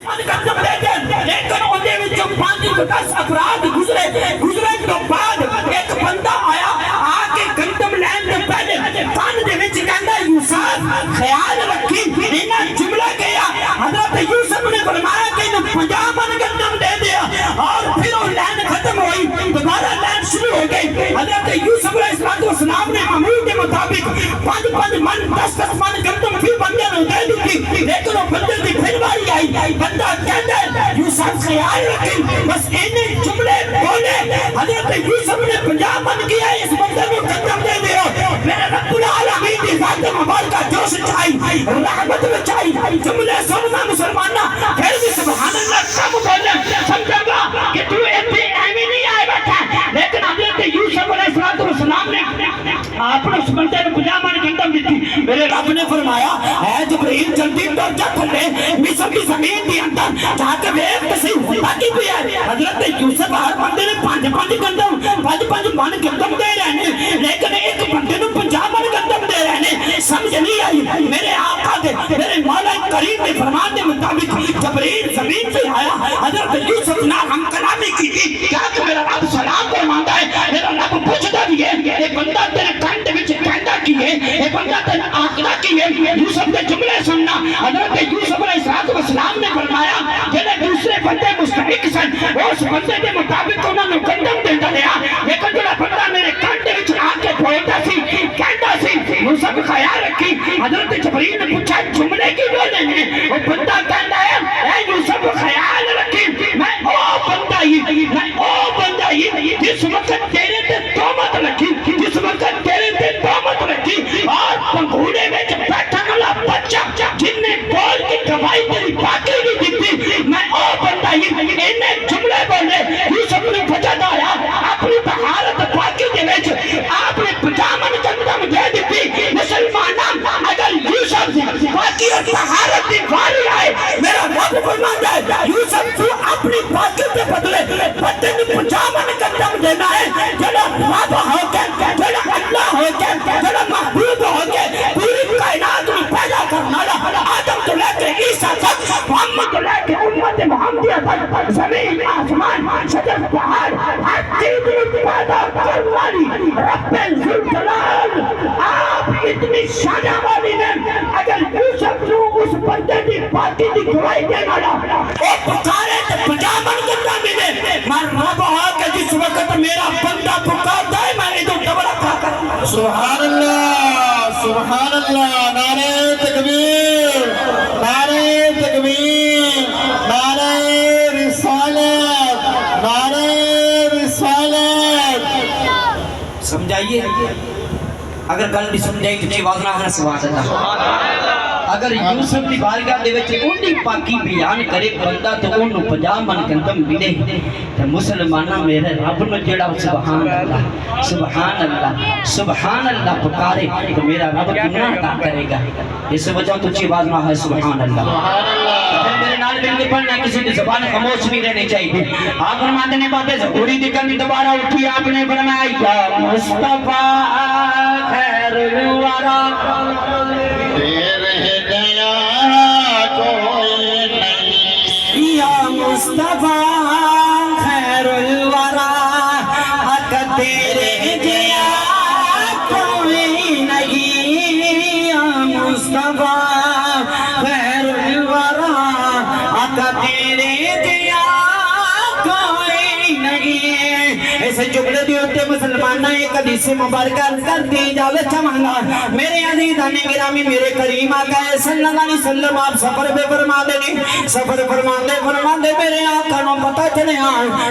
قدم دے دے لیکن اندے وچوں 5 تو 10 افراد گزرے تو بعد ایک بندہ آیا آ کے قدم لین دے پہلے کان دے وچ کہندا یوسف خیال رکھی انہاں جملہ کہیا حضرت یوسف نے فرمایا کہ انہوں 50 من قدم دے دیا اور پھر وہ لین ختم ہوئی دوبارہ لین شروع ہو گئی حضرت یوسف علیہ السلام نے معمول کے مطابق 5 من 10 من قدم پھر بندے نے دے دی لیکن وہ بندے دی پھر باری آئی بندہ کہتا ہے یوسف خیال رکھی بس انہیں جملے بولے حضرت یوسف نے 50 من کیا اس بندے کو قدم دے دیا میرے رب العالمین کی ذات مبارکہ جوش چاہی رحمت بچائی جملے سننا مسلمانہ پھر بھی سبحان اللہ سب بولے سمجھا گا کہ تو ایتھے ایویں نہیں آئے بیٹھا لیکن حضرت یوسف علیہ السلام نے اپنے اس بندے کو 50 من قدم دیتی میرے رب نے فرمایا اے جبرائیل جلدی ٹر جا تھلے مصر کی زمین دی اندر جا کے ویکھ تے صحیح ہوتا کی پیا حضرت یوسف ہر بندے نے 5 قدم 5 من قدم دے رہے ہیں لیکن ایک بندے نو 50 من قدم دے رہے ہیں سمجھ نہیں آئی میرے آقا دے میرے مولا کریم نے فرمان دے مطابق جبرائیل زمین پہ آیا حضرت یوسف نے ہم کلامی کی کیا کہ میرا رب سلام فرماندا ہے میرا رب پوچھدا بھی ہے یہ بندہ تیرے کان دے وچ کہندا کی ہے یہ بندہ تیرے آقا کی ہے یوسف دے جملے سننا حضرت یوسف علیہ السلام نے فرمایا جڑے دوسرے بندے مستحق سن اس بندے کے مطابق انہوں نے قدم دیندا رہیا لیکن جڑا بندہ میرے کان دے وچ آ کے بولدا سی کہندا سی یوسف خیال رکھی حضرت جبرائیل نے پوچھا جملے کی بولے ہیں وہ بندہ کہندا ہے اے یوسف خیال رکھی میں او بندہ ہی جس وقت تیرے تے تہمت رکھی جس وقت تیرے تے تہمت رکھی اور پنگھوڑے وچ بیٹھن والا بچہ جن نے بول کے گواہی تیری باقی نہیں دیتی میں او بندہ ہی انہیں جملے بولے یوسف نے وجہ دایا اپنی طہارت باقی دے وچ آپ نے 50 من قدم دے دیتی مسلماناں اگر یوسف باقی اور طہارت دی باری آئے میرا رب فرماتا ہے یوسف تو اپنی باقی کے بدلے بندے نے 50 من قدم دینا ہے جڑا رب ہو کے جڑا اللہ ہو کے جڑا محبوب ہو کے پوری کائنات میں پیدا کرنے والا آدم تو لے کے عیسیٰ تک محمد تو لے کے امت محمدیہ تک زمین آسمان شجر پہاڑ ہر چیز میں پیدا کرنے والی رب ذوالجلال آپ اتنی شان والی نے اگر یوسف کو اس بندے کی باقی دی گواہی دینے والا وہ پکارے تو 50 من قدم ملے میں رب ہو کے جس وقت میرا بندہ پکارتا ہے میں ادھر ڈبڑا کھا کر سبحان اللہ نعرہ تکبیر نعرہ تکبیر نعرہ رسالت نعرہ رسالت سمجھائیے اگر گل نہیں سمجھائی تو چی واضح نہ سبحان اللہ اگر یوسف کی بارگاہ دے وچ اونی پاکی بیان کرے بندہ تو انہوں 50 من قدم ملے تو مسلمانہ میرے رب نے جڑا سبحان اللہ پکارے تو میرا رب گناہ عطا کرے گا اس وجہ تو چی واضح ہے سبحان اللہ میرے نال مل کے پڑھنا کسی کی زبان خاموش بھی رہنی چاہیے آپ فرماتے ہیں باتیں ضروری دکھنی دوبارہ اٹھی آپ نے فرمایا یا مصطفیٰ خیر الورا مصطفیٰ خیر الورا حق تیرے جیا کوئی نہیں یا مصطفیٰ خیر الورا حق تیرے جیا کوئی نہیں ایسے جملے دی ہوتے مسلمانہ ایک حدیث مبارکہ کر دی جاوے چمانگا میرے عزیزان گرامی میرے کریم آقا صلی اللہ علیہ وسلم آپ سفر پہ فرما دے میرے آقا نو پتا چلے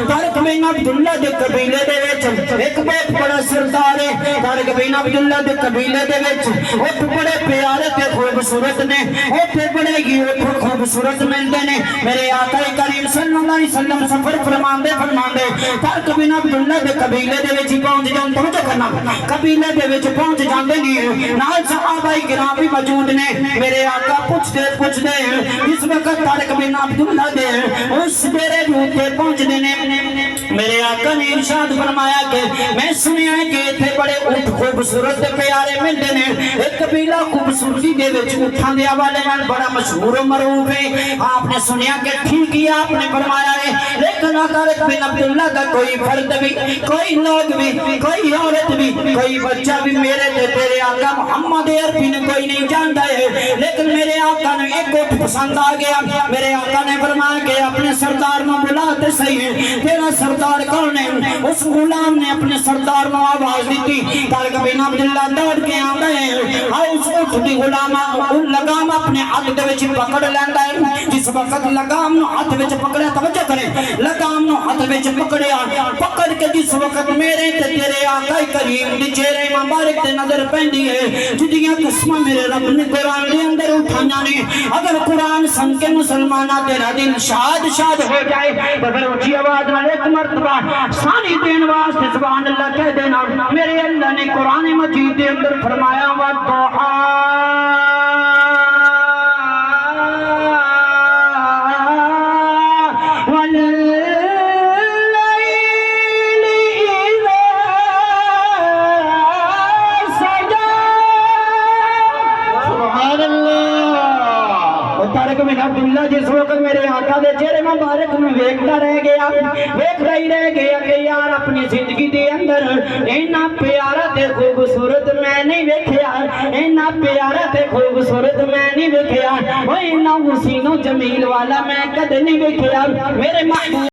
طارق بن عبداللہ دے قبیلے دے وچ ایک بہت بڑا سردار ہے طارق بن عبداللہ دے قبیلے دے وچ وہ بڑے پیارے تے خوبصورت نے وہ بڑے ہی خوبصورت ملتے نے میرے آقا کریم صلی اللہ علیہ وسلم سفر فرما دے طارق بن عبداللہ دے قبیلے دے وچ پہنچ جان توجہ کرنا قبیلے دے وچ پہنچ جاندے نہیں نال صحابہ کرام بھی موجود نے میرے آقا پوچھ دے اس وقت طارق بن عبداللہ دے اس ڈیرے تے پہنچ دے نے میرے آقا نے ارشاد فرمایا کہ میں سنیا ہے کہ اتنے بڑے اٹھ خوبصورت پیارے ملتے ہیں ایک قبیلہ خوبصورتی دے وچ اٹھاں دے حوالے نال بڑا مشہور و معروف ہے آپ نے سنیا کہ ٹھیک ہی آپ نے فرمایا ہے لیکن طارق بن عبداللہ کا کوئی فرد بھی کوئی لوگ بھی کوئی عورت بھی کوئی بچہ بھی میرے تے تیرے آقا محمد عربی نے کوئی نہیں جانتا ہے لیکن میرے آقا نے ایک اٹھ پسند آ گیا میرے آقا نے فرمایا کہ اپنے سردار میں بلاتے صحیح ہے تیرا سردار کون ہے اس غلام نے اپنے سردار میں آواز دیتی طارق بن عبداللہ دوڑ کے آندا ہے اس اٹھ دی غلام لگام اپنے ہاتھ دے وچ پکڑ لیندا ہے جس وقت لگام نو ہاتھ وچ پکڑیا توجہ کرے لگام نو ہاتھ وچ پکڑیا پکڑ کے جس وقت میرے تے تیرے آقا کریم دی چہرے مبارک تے نظر پیندی ہے جدیاں قسماں میرے رب نے قرآن دے اندر اٹھائیاں نے اگر قرآن سن کے مسلماناں تیرا دل شاد شاد ہو جائے بغیر اونچی آواز نال ایک مرتبہ ثانی دین واسطے سبحان اللہ کہہ دینا میرے اللہ نے قرآن مجید دے اندر فرمایا والضحیٰ عبداللہ جس وقت میرے آقا دے چہرے مبارک میں ویکھتا رہ گیا ویکھتا ہی رہ گیا کہ یار اپنی زندگی دے اندر اینا پیارا تے خوبصورت میں نہیں ویکھیا اینا پیارا تے خوبصورت میں نہیں ویکھیا اینا حسین و جمیل والا میں کدے نہیں ویکھیا میرے محبوب